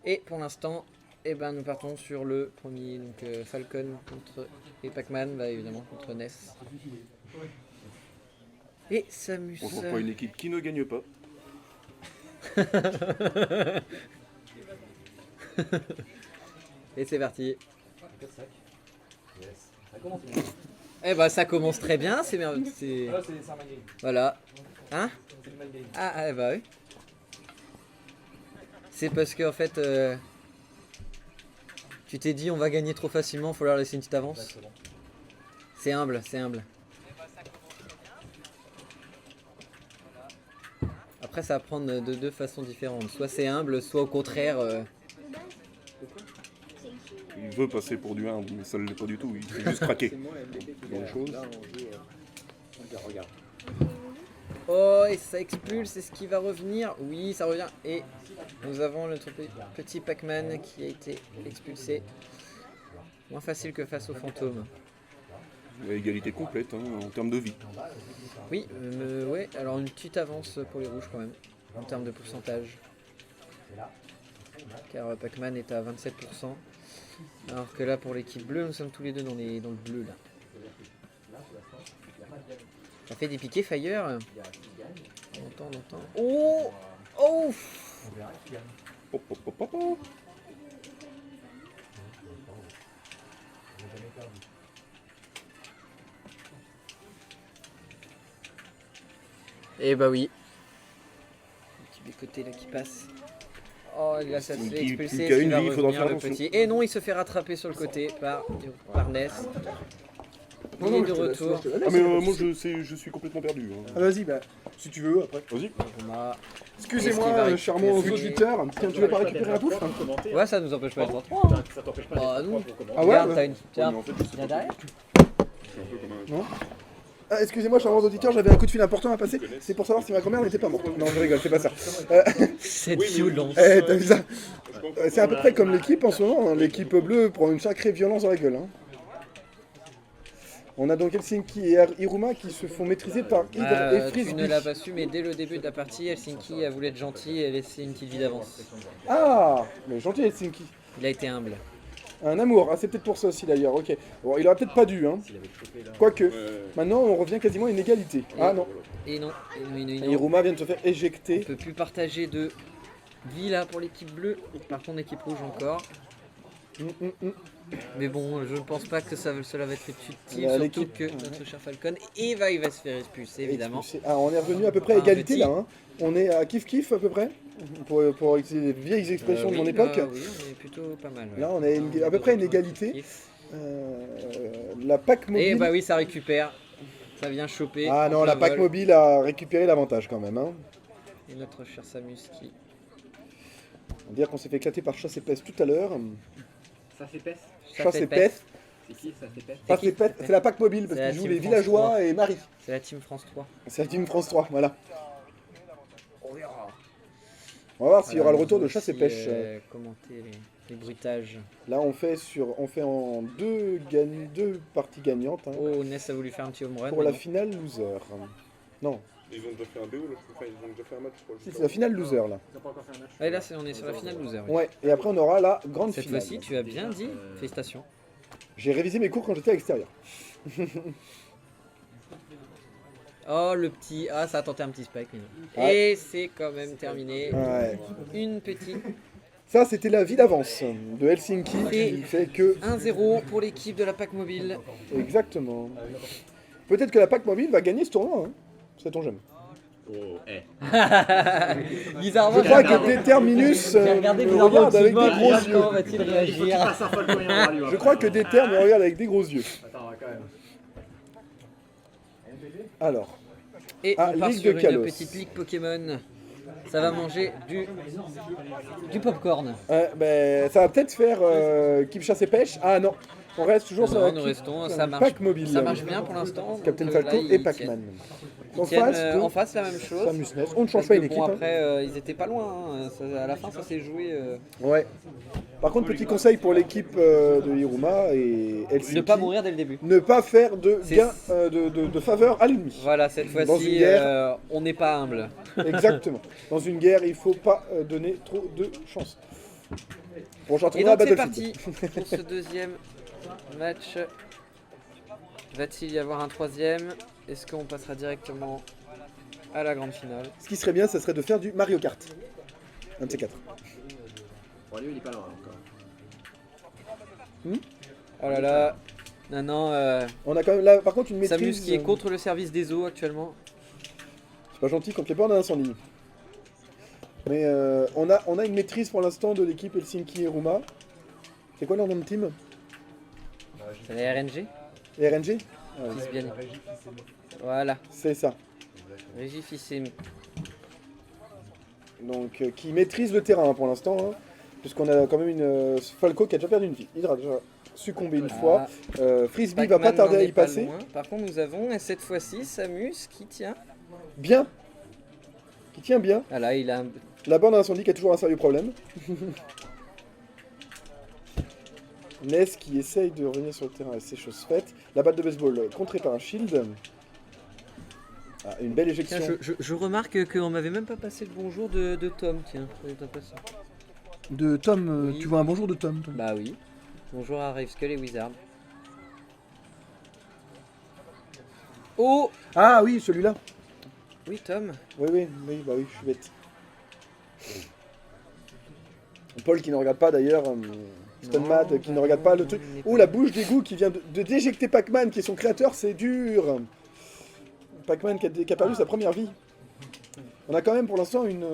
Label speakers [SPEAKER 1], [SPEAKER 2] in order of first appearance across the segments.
[SPEAKER 1] Et pour l'instant, eh ben, nous partons sur le premier, donc Falcon contre et Pac-Man, bah, évidemment contre Ness. Et Samus.
[SPEAKER 2] On trouve pas une équipe qui ne gagne pas.
[SPEAKER 1] Et c'est parti. Eh bah ça commence très bien, c'est merveilleux. Voilà. Hein? Ah bah oui. C'est parce que en fait tu t'es dit on va gagner trop facilement, faut leur laisser une petite avance. C'est humble, c'est humble. Après ça va prendre de deux façons différentes. Soit c'est humble, soit au contraire.
[SPEAKER 2] Il veut passer pour du 1, mais ça ne l'est pas du tout. Il fait juste craquer. Bonne chose.
[SPEAKER 1] Oh, et ça expulse, est-ce qu'il va revenir? Oui, ça revient. Et nous avons notre petit Pac-Man qui a été expulsé. Moins facile que face aux fantômes.
[SPEAKER 2] Égalité complète hein, en termes de vie.
[SPEAKER 1] Oui, ouais, alors une petite avance pour les rouges quand même, en termes de pourcentage. Car Pac-Man est à 27%. Alors que là, pour l'équipe bleue, nous sommes tous les deux dans le bleu là. Ça fait des piquets Fire. On entend. Oh! Oh!
[SPEAKER 2] Hop, hop, hop, hop, hop.
[SPEAKER 1] Et bah oui. Un petit côté là qui passe. Oh là ça se fait expulser.
[SPEAKER 2] Qui a une vie, il faudra faire attention.
[SPEAKER 1] Petit. Et non, il se fait rattraper sur le côté par Ness. Il est de retour.
[SPEAKER 2] Ah mais moi je suis complètement perdu. Hein.
[SPEAKER 3] Ah vas-y, bah, si tu veux, après.
[SPEAKER 2] Vas-y.
[SPEAKER 3] Excusez-moi, charmants auditeurs, tiens, tu veux pas récupérer la bouffe hein?
[SPEAKER 1] Ouais, ça nous empêche pas de voir.
[SPEAKER 4] Ça t'empêche pas de
[SPEAKER 1] Ah non.
[SPEAKER 3] Ah ouais,
[SPEAKER 1] Regarde, t'as une. Tiens,
[SPEAKER 2] En fait, je sais
[SPEAKER 1] il y a
[SPEAKER 2] pas.
[SPEAKER 1] derrière.
[SPEAKER 2] Je suis un peu comme un...
[SPEAKER 3] Non. Ah, excusez-moi, charmants auditeurs, j'avais un coup de fil important à passer. C'est pour savoir si ma grand-mère n'était pas morte. Non, je rigole, c'est pas ça.
[SPEAKER 1] Cette violence.
[SPEAKER 3] T'as vu ça? C'est à peu près comme l'équipe en ce moment. Hein. L'équipe bleue prend une sacrée violence dans la gueule. Hein. On a donc Helsinki et Hiruma qui se font maîtriser par Hydre et
[SPEAKER 1] Tu
[SPEAKER 3] Frisbee.
[SPEAKER 1] ne l'as pas su, mais dès le début de la partie, Helsinki a voulu être gentil et laisser une petite vie d'avance.
[SPEAKER 3] Ah, mais gentil Helsinki.
[SPEAKER 1] Il a été humble.
[SPEAKER 3] Un amour, ah, c'est peut-être pour ça aussi d'ailleurs, ok. Bon, il aurait peut-être pas dû, hein. Quoique, maintenant on revient quasiment à une égalité. Ah non,
[SPEAKER 1] Et non,
[SPEAKER 3] et Hiruma vient de se faire
[SPEAKER 1] On
[SPEAKER 3] éjecter.
[SPEAKER 1] peut plus partager de vie là pour l'équipe bleue. Par contre, l'équipe rouge encore. Mais bon, je ne pense pas que cela va être utile,
[SPEAKER 3] Bah,
[SPEAKER 1] surtout
[SPEAKER 3] l'équipe-
[SPEAKER 1] que notre cher Falcon, il va se faire expulser évidemment.
[SPEAKER 3] Ah, on est revenu à peu près à
[SPEAKER 1] Un
[SPEAKER 3] égalité
[SPEAKER 1] petit.
[SPEAKER 3] là, hein. On est à kiff-kiff à peu près, pour utiliser les vieilles expressions de
[SPEAKER 1] Oui,
[SPEAKER 3] mon époque.
[SPEAKER 1] là, oui, on est plutôt pas mal. ouais.
[SPEAKER 3] Là, on est à peu près à une égalité. La PAC mobile.
[SPEAKER 1] Et bah oui, ça récupère. Ça vient choper.
[SPEAKER 3] Ah
[SPEAKER 1] en
[SPEAKER 3] non,
[SPEAKER 1] plein
[SPEAKER 3] la PAC
[SPEAKER 1] vol.
[SPEAKER 3] mobile a récupéré l'avantage quand même. Hein.
[SPEAKER 1] Et notre cher Samus qui.
[SPEAKER 3] On va dire qu'on s'est fait éclater par Chasse et Peste tout à l'heure.
[SPEAKER 4] Ça fait peste.
[SPEAKER 3] Chasse et Peste.
[SPEAKER 4] C'est qui ça fait peste?
[SPEAKER 3] Chasse et Peste, c'est la PAC mobile parce
[SPEAKER 1] C'est la
[SPEAKER 3] qu'ils jouent
[SPEAKER 1] team
[SPEAKER 3] les
[SPEAKER 1] France
[SPEAKER 3] villageois
[SPEAKER 1] 3.
[SPEAKER 3] et Marie.
[SPEAKER 1] C'est la team France 3.
[SPEAKER 3] C'est la team France 3, voilà. On va voir s'il y aura le retour de Chasse et Pêche.
[SPEAKER 1] Commenter les bruitages.
[SPEAKER 3] Là, on fait en deux parties gagnantes hein,
[SPEAKER 1] Oh, Ness a voulu faire un petit home run.
[SPEAKER 3] pour
[SPEAKER 1] mais
[SPEAKER 3] la
[SPEAKER 1] non.
[SPEAKER 3] finale loser. Non,
[SPEAKER 2] Ils ont déjà fait un BO, là. Enfin, ils ont déjà fait un match, je crois.
[SPEAKER 3] si, c'est la finale loser là.
[SPEAKER 4] Ils ont pas encore fait un match.
[SPEAKER 1] Et là, on est sur la finale loser. oui.
[SPEAKER 3] Ouais, et après on aura la grande
[SPEAKER 1] Cette
[SPEAKER 3] finale.
[SPEAKER 1] fois-ci, tu as bien dit. Félicitations.
[SPEAKER 3] J'ai révisé mes cours quand j'étais à l'extérieur.
[SPEAKER 1] Oh, le petit. Ah, ça a tenté un petit spike. Mais non.
[SPEAKER 3] Ouais.
[SPEAKER 1] Et c'est quand même terminé.
[SPEAKER 3] Ouais.
[SPEAKER 1] Une petite.
[SPEAKER 3] Ça, c'était la vie d'avance de Helsinki
[SPEAKER 1] Et
[SPEAKER 3] qui fait que...
[SPEAKER 1] 1-0 pour l'équipe de la PAC Mobile.
[SPEAKER 3] Exactement. Peut-être que la PAC mobile va gagner ce tournoi, hein. Sait-on jamais.
[SPEAKER 4] Oh, eh.
[SPEAKER 1] Bizarrement,
[SPEAKER 3] Je crois que Déterminus
[SPEAKER 1] j'ai regardé
[SPEAKER 3] me
[SPEAKER 1] bizarrement
[SPEAKER 3] regarde avec des
[SPEAKER 1] au-dessus de
[SPEAKER 3] gros
[SPEAKER 1] moi,
[SPEAKER 3] yeux.
[SPEAKER 1] comment va-t-il réagir?
[SPEAKER 4] Passe un Falcon, il y en aura, lui, hein.
[SPEAKER 3] Je crois que Déter me regarde avec des gros yeux.
[SPEAKER 4] Attends, quand même.
[SPEAKER 3] Alors,
[SPEAKER 1] Et
[SPEAKER 3] Ah,
[SPEAKER 1] on part
[SPEAKER 3] Ligue
[SPEAKER 1] sur
[SPEAKER 3] de
[SPEAKER 1] une
[SPEAKER 3] Kalos.
[SPEAKER 1] petite ligue Pokémon. Ça va manger du popcorn.
[SPEAKER 3] ça va peut-être faire Keep Chasse et Pêche. Ah non, on reste toujours sur
[SPEAKER 1] Non,
[SPEAKER 3] la
[SPEAKER 1] nous
[SPEAKER 3] Keep-
[SPEAKER 1] restons,
[SPEAKER 3] sur
[SPEAKER 1] ça
[SPEAKER 3] la
[SPEAKER 1] marche,
[SPEAKER 3] PAC mobile.
[SPEAKER 1] ça marche bien pour l'instant.
[SPEAKER 3] Captain
[SPEAKER 1] Donc, là,
[SPEAKER 3] Falco
[SPEAKER 1] ils
[SPEAKER 3] et Pac-Man. En
[SPEAKER 1] tiennent,
[SPEAKER 3] face, de
[SPEAKER 1] en face, la même chose.
[SPEAKER 3] Samus Ness. On ne change
[SPEAKER 1] Parce
[SPEAKER 3] pas
[SPEAKER 1] que
[SPEAKER 3] une équipe.
[SPEAKER 1] bon,
[SPEAKER 3] hein.
[SPEAKER 1] après, ils étaient pas loin. Hein. À la fin, ça s'est joué.
[SPEAKER 3] Ouais. Par contre, petit conseil pour l'équipe de Hiruma et Helsinki.
[SPEAKER 1] Ne pas mourir dès le début.
[SPEAKER 3] Ne pas faire de
[SPEAKER 1] C'est-
[SPEAKER 3] gain de faveur à l'ennemi.
[SPEAKER 1] Voilà, cette
[SPEAKER 3] Dans une
[SPEAKER 1] fois-ci,
[SPEAKER 3] guerre.
[SPEAKER 1] on n'est pas humble.
[SPEAKER 3] Exactement. Dans une guerre, il faut pas donner trop de chance. Prochain
[SPEAKER 1] Et
[SPEAKER 3] tournoi à
[SPEAKER 1] donc c'est
[SPEAKER 3] Battlefield.
[SPEAKER 1] parti pour ce deuxième match. Va-t-il y avoir un troisième? Est-ce qu'on passera directement à la grande finale?
[SPEAKER 3] Ce qui serait bien, ça serait de faire du Mario Kart. Un de ces quatre.
[SPEAKER 4] Bon, lui, il est pas loin encore.
[SPEAKER 1] Oh là là. Non,
[SPEAKER 3] On a quand même là, par contre, une maîtrise.
[SPEAKER 1] Samus qui est contre le service des eaux actuellement.
[SPEAKER 3] C'est pas gentil contre les bornes d'incendie. Mais on a une maîtrise pour l'instant de l'équipe Helsinki et Ruma. C'est quoi leur nom de team?
[SPEAKER 1] C'est la RNG?
[SPEAKER 3] Les RNG?
[SPEAKER 1] Fils bien. Voilà,
[SPEAKER 3] C'est ça.
[SPEAKER 1] Régifissime.
[SPEAKER 3] Donc qui maîtrise le terrain pour l'instant. Hein, puisqu'on a quand même une Falco qui a déjà perdu une vie. Il a déjà succombé une fois. Frisbee va pas
[SPEAKER 1] Pac-Man
[SPEAKER 3] tarder
[SPEAKER 1] n'en
[SPEAKER 3] à
[SPEAKER 1] est
[SPEAKER 3] y
[SPEAKER 1] pas
[SPEAKER 3] passer.
[SPEAKER 1] loin. Par contre, nous avons cette fois-ci Samus qui tient.
[SPEAKER 3] Bien. Qui tient bien.
[SPEAKER 1] Ah là, il a un...
[SPEAKER 3] La borne d'incendie qui a toujours un sérieux problème. Ness qui essaye de revenir sur le terrain et c'est chose faite. La balle de baseball contrée par un shield. Ah, une belle éjection.
[SPEAKER 1] Tiens, je remarque qu'on m'avait même pas passé le bonjour de Tom, tiens. Ça est intéressant.
[SPEAKER 3] De Tom,
[SPEAKER 1] Oui.
[SPEAKER 3] tu vois un bonjour de Tom. Tom.
[SPEAKER 1] Bah oui. Bonjour à Raveskull et Wizard. Oh!
[SPEAKER 3] Ah oui, celui-là.
[SPEAKER 1] Oui, Tom.
[SPEAKER 3] Oui, bah oui, je suis bête. Paul qui ne regarde pas d'ailleurs, Stunmad
[SPEAKER 1] Non,
[SPEAKER 3] qui ne regarde pas le truc.
[SPEAKER 1] il n'est
[SPEAKER 3] Oh,
[SPEAKER 1] pas-
[SPEAKER 3] la bouche d'égout qui vient de déjecter Pac-Man qui est son créateur, c'est dur. Pac-Man qui a perdu sa première vie. On a quand même pour l'instant une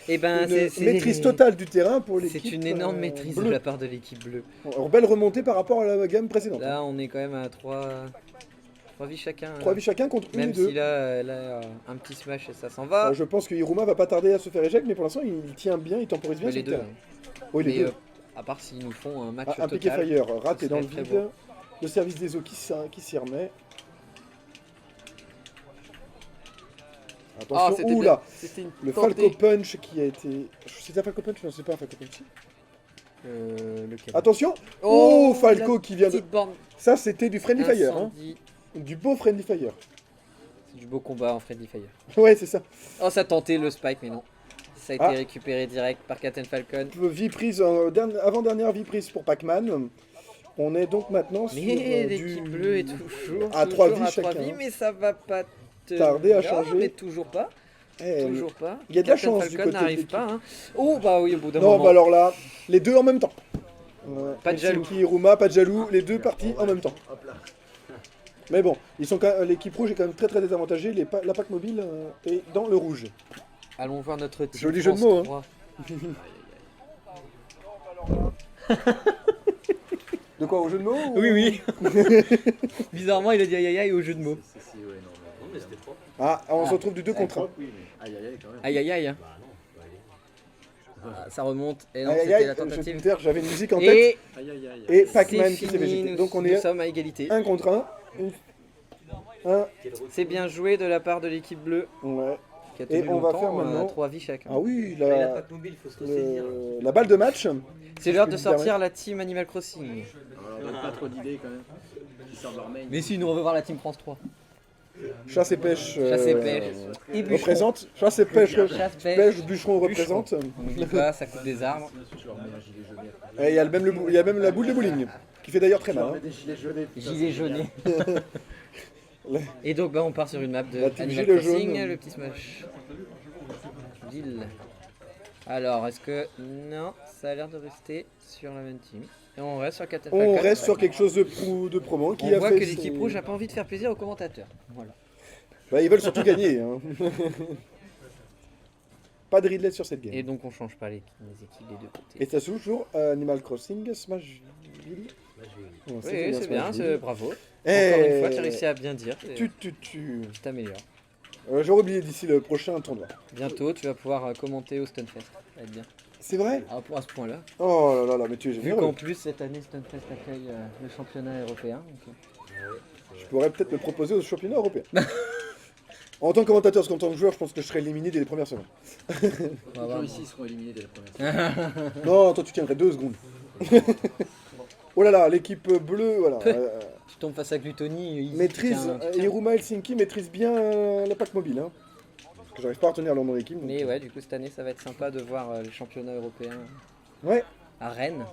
[SPEAKER 1] Eh ben, c'est
[SPEAKER 3] maîtrise totale du terrain pour l'équipe.
[SPEAKER 1] C'est une énorme maîtrise
[SPEAKER 3] bleue.
[SPEAKER 1] de la part de l'équipe bleue.
[SPEAKER 3] Alors, belle remontée par rapport à la gamme précédente.
[SPEAKER 1] Là, on est quand même à 3 vies chacun.
[SPEAKER 3] 3 vies chacun contre une et
[SPEAKER 1] Même
[SPEAKER 3] deux.
[SPEAKER 1] si là, un petit smash et ça s'en va.
[SPEAKER 3] Je pense que Hiruma va pas tarder à se faire éjecter, mais pour l'instant il tient bien, il temporise bien
[SPEAKER 1] Mais
[SPEAKER 3] sur
[SPEAKER 1] les
[SPEAKER 3] le
[SPEAKER 1] deux.
[SPEAKER 3] terrain.
[SPEAKER 1] hein.
[SPEAKER 3] Oui, les
[SPEAKER 1] Mais
[SPEAKER 3] deux.
[SPEAKER 1] à part s'ils nous font un match
[SPEAKER 3] Ah, un piqué
[SPEAKER 1] total.
[SPEAKER 3] fire raté
[SPEAKER 1] ce
[SPEAKER 3] dans le
[SPEAKER 1] serait
[SPEAKER 3] vide.
[SPEAKER 1] très beau.
[SPEAKER 3] Le service des eaux qui s'y remet. Attention,
[SPEAKER 1] c'était
[SPEAKER 3] oula,
[SPEAKER 1] C'était une
[SPEAKER 3] le
[SPEAKER 1] tentée.
[SPEAKER 3] Falco Punch qui a été... C'est un Falco Punch? Non, c'est pas un Falco Punch.
[SPEAKER 1] Lequel
[SPEAKER 3] Attention. Oh, Falco
[SPEAKER 1] la
[SPEAKER 3] qui vient de...
[SPEAKER 1] petite borne
[SPEAKER 3] Ça, c'était du Friendly Fire. Hein.
[SPEAKER 1] incendie.
[SPEAKER 3] Du beau Friendly Fire.
[SPEAKER 1] C'est du beau combat en Friendly Fire.
[SPEAKER 3] Ouais, c'est ça.
[SPEAKER 1] Oh, ça tentait le spike, mais non. Ça a été
[SPEAKER 3] Ah.
[SPEAKER 1] récupéré direct par Captain Falcon.
[SPEAKER 3] Vie prise, avant-dernière vie prise pour Pac-Man. On est donc maintenant sur
[SPEAKER 1] Mais
[SPEAKER 3] du...
[SPEAKER 1] l'équipe bleue est toujours
[SPEAKER 3] à 3
[SPEAKER 1] toujours
[SPEAKER 3] vies
[SPEAKER 1] à 3
[SPEAKER 3] chacun.
[SPEAKER 1] vies, mais ça va pas
[SPEAKER 3] Tarder à
[SPEAKER 1] Non,
[SPEAKER 3] changer.
[SPEAKER 1] mais toujours pas.
[SPEAKER 3] Eh,
[SPEAKER 1] Toujours pas.
[SPEAKER 3] il y a de la
[SPEAKER 1] Captain
[SPEAKER 3] chance du
[SPEAKER 1] Falcon
[SPEAKER 3] côté de
[SPEAKER 1] n'arrive
[SPEAKER 3] l'équipe.
[SPEAKER 1] pas. Hein. Oh bah oui, au bout d'un
[SPEAKER 3] Non,
[SPEAKER 1] moment.
[SPEAKER 3] bah alors là, les deux en même temps.
[SPEAKER 1] Pas de jaloux.
[SPEAKER 3] Helsinki et Ruma, pas de jaloux, les deux partis en même temps. Mais bon, ils sont l'équipe rouge est quand même très très désavantagée. La PAC mobile est dans le rouge.
[SPEAKER 1] Allons voir notre team
[SPEAKER 3] Joli jeu de
[SPEAKER 1] France
[SPEAKER 3] mots, hein.
[SPEAKER 1] 3.
[SPEAKER 3] De quoi, au jeu de mots ou-
[SPEAKER 1] Oui. Bizarrement, il a dit aïe aïe aïe au jeu de mots.
[SPEAKER 4] Si, ouais, non, mais c'était trop.
[SPEAKER 3] Ah, on
[SPEAKER 1] Ah.
[SPEAKER 3] se retrouve du 2 contre 1.
[SPEAKER 4] Oui, mais aïe aïe aïe quand même.
[SPEAKER 1] Aïe aïe aïe. hein.
[SPEAKER 4] Bah non, ouais.
[SPEAKER 1] Ah, ça remonte. Et non,
[SPEAKER 3] Aïe aïe
[SPEAKER 1] c'était
[SPEAKER 3] aïe,
[SPEAKER 1] la
[SPEAKER 3] je vais
[SPEAKER 1] tentative.
[SPEAKER 3] te dire, j'avais une musique en tête.
[SPEAKER 1] Et
[SPEAKER 4] Aïe aïe aïe.
[SPEAKER 3] Et
[SPEAKER 1] c'est
[SPEAKER 3] Pac-Man qui s'est fait
[SPEAKER 1] fini.
[SPEAKER 3] jeter. Donc on
[SPEAKER 1] Nous
[SPEAKER 3] est
[SPEAKER 1] sommes à égalité.
[SPEAKER 3] 1 contre 1.
[SPEAKER 1] C'est bien joué de la part de l'équipe bleue.
[SPEAKER 3] Ouais.
[SPEAKER 1] Qui a
[SPEAKER 3] Et
[SPEAKER 1] tenu
[SPEAKER 3] on va
[SPEAKER 1] longtemps,
[SPEAKER 3] faire maintenant-
[SPEAKER 1] 3 vies chacun.
[SPEAKER 3] Ah oui,
[SPEAKER 5] La
[SPEAKER 3] la,
[SPEAKER 5] pack mobile, faut se ressaisir.
[SPEAKER 3] la balle de match.
[SPEAKER 1] C'est l'heure
[SPEAKER 3] je
[SPEAKER 1] de
[SPEAKER 3] peux me
[SPEAKER 1] sortir la team Animal Crossing.
[SPEAKER 4] Alors, donne pas trop d'idées quand même. Ils sortent leur main.
[SPEAKER 1] Mais si, nous on veut voir la team France 3.
[SPEAKER 3] Chasse et pêche.
[SPEAKER 1] Chasse et pêche. Et bûcheron.
[SPEAKER 3] Représente. Chasse et pêche.
[SPEAKER 1] Chasse, pêche.
[SPEAKER 3] Pêche, bûcheron représente.
[SPEAKER 1] On n'oublie pas, ça coupe des arbres.
[SPEAKER 4] Je leur mets un gilet jaune.
[SPEAKER 3] Et il y a même il y a même la boule de bowling. Qui fait d'ailleurs très
[SPEAKER 4] Je leur
[SPEAKER 3] mal.
[SPEAKER 4] mets
[SPEAKER 3] Hein.
[SPEAKER 4] des gilets jaunes.
[SPEAKER 1] Gilet jaune. Et donc bah, on part sur une map de
[SPEAKER 3] La team
[SPEAKER 1] Animal
[SPEAKER 3] gilet
[SPEAKER 1] Crossing,
[SPEAKER 3] jaune.
[SPEAKER 1] le petit smash. Ville. Alors, est-ce que... Non, ça a l'air de rester sur la même team. Et on reste sur Captain
[SPEAKER 3] On
[SPEAKER 1] Falcon.
[SPEAKER 3] reste sur quelque chose de promo qui
[SPEAKER 1] On
[SPEAKER 3] a
[SPEAKER 1] voit
[SPEAKER 3] fait
[SPEAKER 1] que l'équipe
[SPEAKER 3] ses-
[SPEAKER 1] rouge n'a pas envie de faire plaisir aux commentateurs. Voilà.
[SPEAKER 3] Bah, ils veulent surtout gagner. Hein. Pas de Ridley sur cette game.
[SPEAKER 1] Et donc on change pas les équipes des deux côtés.
[SPEAKER 3] Et ça se joue toujours Animal Crossing Smash Ville. Oh,
[SPEAKER 1] Oui,
[SPEAKER 3] c'était
[SPEAKER 1] c'est bien,
[SPEAKER 3] Smash Ville.
[SPEAKER 1] bravo.
[SPEAKER 3] Eh,
[SPEAKER 1] Encore une fois, tu as réussi à bien dire.
[SPEAKER 3] Tu.
[SPEAKER 1] Tu t'améliores.
[SPEAKER 3] J'aurais oublié d'ici le prochain tournoi.
[SPEAKER 1] Bientôt, tu vas pouvoir commenter au Stunfest. Ça va être bien.
[SPEAKER 3] C'est vrai?
[SPEAKER 1] Ah, pour à ce point-là.
[SPEAKER 3] Oh là là, mais tu es
[SPEAKER 1] Vu
[SPEAKER 3] généreux.
[SPEAKER 1] qu'en plus, cette année, Stunfest accueille le championnat européen. donc,
[SPEAKER 3] Je pourrais peut-être me proposer au championnat européen. En tant que commentateur, parce qu'en tant que joueur, je pense que je serais éliminé dès les premières secondes.
[SPEAKER 1] on va
[SPEAKER 4] Les
[SPEAKER 1] voir.
[SPEAKER 4] gens ici seront éliminés dès la première semaine.
[SPEAKER 3] Non, toi tu tiendrais 2 secondes. Oh là là, l'équipe bleue, voilà.
[SPEAKER 1] Tu tombes face à Gluttony. il-
[SPEAKER 3] Maîtrise,
[SPEAKER 1] tu tiens-
[SPEAKER 3] Hiruma Helsinki maîtrise bien la PAC mobile. Hein. Parce que j'arrive pas à retenir leur nom d'équipe. donc-
[SPEAKER 1] Mais ouais, du coup, cette année, ça va être sympa de voir les championnats européens
[SPEAKER 3] Ouais,
[SPEAKER 1] à Rennes,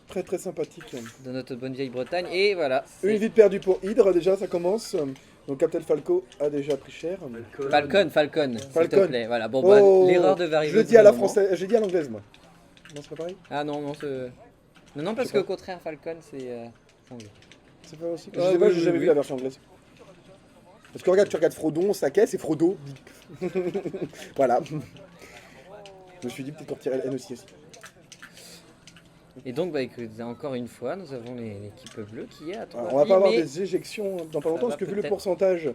[SPEAKER 3] très très sympathique.
[SPEAKER 1] de notre bonne vieille Bretagne. Et voilà,
[SPEAKER 3] Une
[SPEAKER 1] c'est
[SPEAKER 3] vie de perdue pour Hydre, déjà, ça commence. Donc Captain Falco a déjà pris cher.
[SPEAKER 1] Falcon, s'il te
[SPEAKER 3] Falcon.
[SPEAKER 1] plaît. Voilà, bon, bah,
[SPEAKER 3] Oh,
[SPEAKER 1] l'erreur de Varivo.
[SPEAKER 3] je le dis à la française, j'ai dit à l'anglaise, moi. Non, c'est pas pareil.
[SPEAKER 1] Ah non, non, non, parce
[SPEAKER 3] Je sais
[SPEAKER 1] qu'au contraire, Falcon, c'est anglais.
[SPEAKER 3] C'est pas aussi.
[SPEAKER 1] Ah,
[SPEAKER 3] Je sais pas,
[SPEAKER 1] oui,
[SPEAKER 3] j'ai
[SPEAKER 1] oui,
[SPEAKER 3] jamais
[SPEAKER 1] oui.
[SPEAKER 3] vu la version anglaise. Parce que regarde, tu regardes Frodon, Sakai, c'est Frodo. Voilà. Je me suis dit peut-être qu'on retirait la N aussi.
[SPEAKER 1] Et donc, bah, écoute, encore une fois, nous avons l'équipe bleue qui est à 3
[SPEAKER 3] Alors, on va pas avoir
[SPEAKER 1] mais...
[SPEAKER 3] des éjections dans pas
[SPEAKER 1] Ça
[SPEAKER 3] longtemps,
[SPEAKER 1] va
[SPEAKER 3] parce que vu le
[SPEAKER 1] peut-être.
[SPEAKER 3] pourcentage.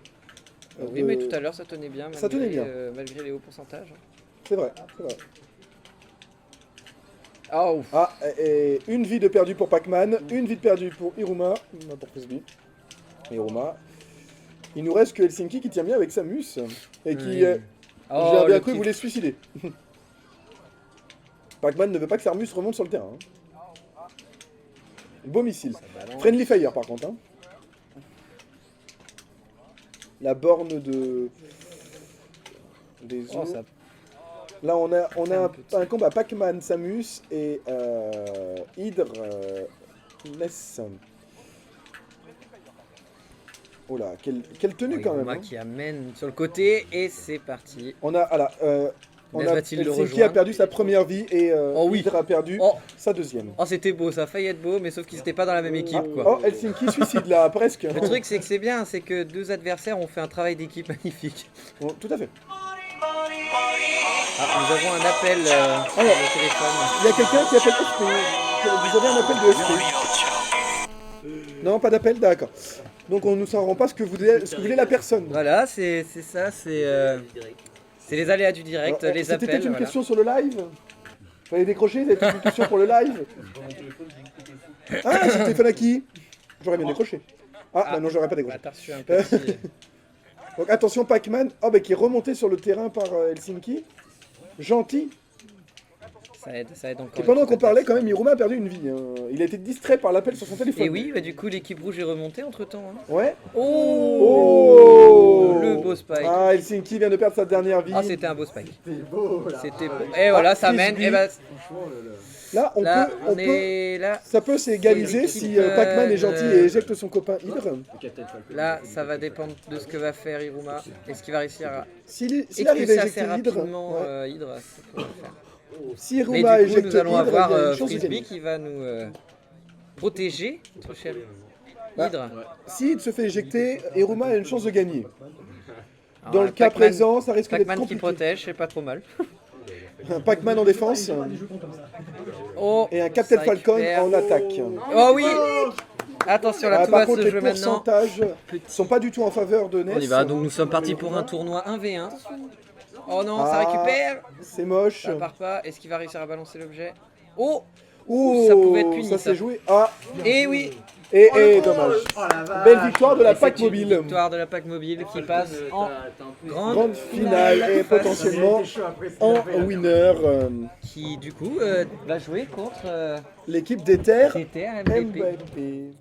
[SPEAKER 1] Oui, mais tout à l'heure, ça tenait bien.
[SPEAKER 3] Ça tenait bien.
[SPEAKER 1] Malgré les hauts pourcentages.
[SPEAKER 3] C'est vrai, c'est vrai.
[SPEAKER 1] Ah, ouf.
[SPEAKER 3] Ah, et une vie de perdu pour Pac-Man, une vie de perdu pour Iruma, pour Frisbee. Iruma. Il nous reste que Helsinki qui tient bien avec Samus, et qui,
[SPEAKER 1] Oui.
[SPEAKER 3] j'ai
[SPEAKER 1] Oh,
[SPEAKER 3] bien
[SPEAKER 1] le
[SPEAKER 3] cru,
[SPEAKER 1] kiff.
[SPEAKER 3] voulait se suicider. Pac-Man ne veut pas que Samus remonte sur le terrain. Hein. Beau missile.
[SPEAKER 1] balance.
[SPEAKER 3] Friendly Fire par contre. Hein. La borne des
[SPEAKER 1] Oh,
[SPEAKER 3] eaux.
[SPEAKER 1] ça...
[SPEAKER 3] Là, on a
[SPEAKER 1] Un
[SPEAKER 3] un,
[SPEAKER 1] petit.
[SPEAKER 3] un combat Pac-Man, Samus et Hydre, Ness. Oh là, quelle tenue quand même.
[SPEAKER 1] Iruma
[SPEAKER 3] Hein.
[SPEAKER 1] qui amène sur le côté, et c'est parti.
[SPEAKER 3] On a, voilà, on a
[SPEAKER 1] Va-t-il le
[SPEAKER 3] Helsinki a
[SPEAKER 1] rejoindre?
[SPEAKER 3] perdu sa première vie et
[SPEAKER 1] Oh oui.
[SPEAKER 3] Hydre a perdu
[SPEAKER 1] Oh,
[SPEAKER 3] sa deuxième.
[SPEAKER 1] oh c'était beau, ça a failli être beau, mais sauf qu'ils n'étaient pas dans la même équipe,
[SPEAKER 3] Ah,
[SPEAKER 1] quoi.
[SPEAKER 3] oh, Helsinki suicide là, presque.
[SPEAKER 1] Le truc, c'est que c'est bien, c'est que deux adversaires ont fait un travail d'équipe magnifique.
[SPEAKER 3] Bon, tout à fait.
[SPEAKER 1] Ah, nous avons un appel sur
[SPEAKER 3] Alors.
[SPEAKER 1] le téléphone.
[SPEAKER 3] Il y a quelqu'un qui appelle SP. Vous avez un appel de SP. Non, pas d'appel, d'accord. Donc on ne saura pas ce que voulait la personne.
[SPEAKER 1] Voilà, c'est ça, c'est les aléas du direct,
[SPEAKER 3] Alors,
[SPEAKER 1] les
[SPEAKER 3] c'était
[SPEAKER 1] appels.
[SPEAKER 3] peut-être une
[SPEAKER 1] voilà.
[SPEAKER 3] question sur le live. Fallait décrocher, c'était peut-être une question pour le live. Ah, c'est le téléphone à qui? J'aurais bien décroché. Ah, bah non, j'aurais pas
[SPEAKER 1] Bah,
[SPEAKER 3] décroché.
[SPEAKER 1] t'as reçu un petit...
[SPEAKER 3] Donc attention, Pac-Man, oh, bah, qui est remonté sur le terrain par Helsinki. Gentil.
[SPEAKER 1] ça aide encore.
[SPEAKER 3] Et pendant
[SPEAKER 1] l'équipe
[SPEAKER 3] qu'on parlait,
[SPEAKER 1] adverse.
[SPEAKER 3] quand même, Hiruma a perdu une vie. Hein. Il a été distrait par l'appel sur son téléphone.
[SPEAKER 1] Et oui, bah, du coup, l'équipe rouge est remontée entre temps.
[SPEAKER 3] Ouais.
[SPEAKER 1] Oh,
[SPEAKER 3] Oh
[SPEAKER 1] le beau spike.
[SPEAKER 3] Ah, Helsinki vient de perdre sa dernière vie.
[SPEAKER 1] Ah, c'était un beau spike.
[SPEAKER 4] C'était beau là.
[SPEAKER 1] C'était beau. Et voilà, ça mène.
[SPEAKER 3] Frisbee.
[SPEAKER 1] Et bah,
[SPEAKER 4] Franchement,
[SPEAKER 3] Là, on
[SPEAKER 1] là,
[SPEAKER 3] peut,
[SPEAKER 1] on est là.
[SPEAKER 3] ça peut s'égaliser
[SPEAKER 1] L'équipe,
[SPEAKER 3] si Pac-Man est gentil et éjecte son copain Hydre.
[SPEAKER 4] le Captain Falcon.
[SPEAKER 1] Là, ça va dépendre de ce que va faire Iruma. Est-ce qu'il va réussir à
[SPEAKER 3] S'il arrive à
[SPEAKER 1] expulser assez
[SPEAKER 3] éjecter Hydre,
[SPEAKER 1] rapidement
[SPEAKER 3] ouais.
[SPEAKER 1] Hydre, ça pourrait le faire.
[SPEAKER 3] Si
[SPEAKER 1] Mais
[SPEAKER 3] Hiruma
[SPEAKER 1] du coup,
[SPEAKER 3] éjecte
[SPEAKER 1] nous allons
[SPEAKER 3] Hydre,
[SPEAKER 1] avoir
[SPEAKER 3] il y a une chance de
[SPEAKER 1] Frisbee
[SPEAKER 3] gagner.
[SPEAKER 1] qui va nous protéger, notre cher
[SPEAKER 3] Bah,
[SPEAKER 1] Hydre.
[SPEAKER 3] Si Hydre se fait éjecter, Hiruma a une chance de gagner.
[SPEAKER 1] Alors,
[SPEAKER 3] Dans le cas
[SPEAKER 1] Pac-Man-
[SPEAKER 3] présent, ça risque d'être
[SPEAKER 1] Pac-Man qui
[SPEAKER 3] compliqué.
[SPEAKER 1] protège, c'est pas trop mal.
[SPEAKER 3] Un Pac-Man en défense
[SPEAKER 1] Oh,
[SPEAKER 3] et un Captain
[SPEAKER 1] ça
[SPEAKER 3] Falcon
[SPEAKER 1] récupère.
[SPEAKER 3] en attaque.
[SPEAKER 1] Oh oui. Attention, là, tout
[SPEAKER 3] Par
[SPEAKER 1] va
[SPEAKER 3] contre,
[SPEAKER 1] se
[SPEAKER 3] les
[SPEAKER 1] jouer maintenant.
[SPEAKER 3] pourcentages sont pas du tout en faveur de Ness.
[SPEAKER 1] On y va, donc nous sommes partis pour un tournoi 1v1. Oh non, ça
[SPEAKER 3] Ah.
[SPEAKER 1] récupère.
[SPEAKER 3] C'est moche.
[SPEAKER 1] Ça part pas. Est-ce qu'il va réussir à balancer l'objet? Oh.
[SPEAKER 3] Oh,
[SPEAKER 1] ça pouvait être puni,
[SPEAKER 3] ça
[SPEAKER 1] ça.
[SPEAKER 3] s'est joué. Ah,
[SPEAKER 1] Et oui.
[SPEAKER 3] et dommage.
[SPEAKER 4] Oh la vache.
[SPEAKER 3] Belle victoire de la
[SPEAKER 1] Et c'est
[SPEAKER 3] PAC
[SPEAKER 1] une
[SPEAKER 3] mobile.
[SPEAKER 1] Victoire de la PAC mobile qui passe en
[SPEAKER 3] Grande finale et potentiellement en winner.
[SPEAKER 1] qui du coup va jouer contre
[SPEAKER 3] L'équipe d'Ether
[SPEAKER 1] TTR MVP.
[SPEAKER 3] MVP.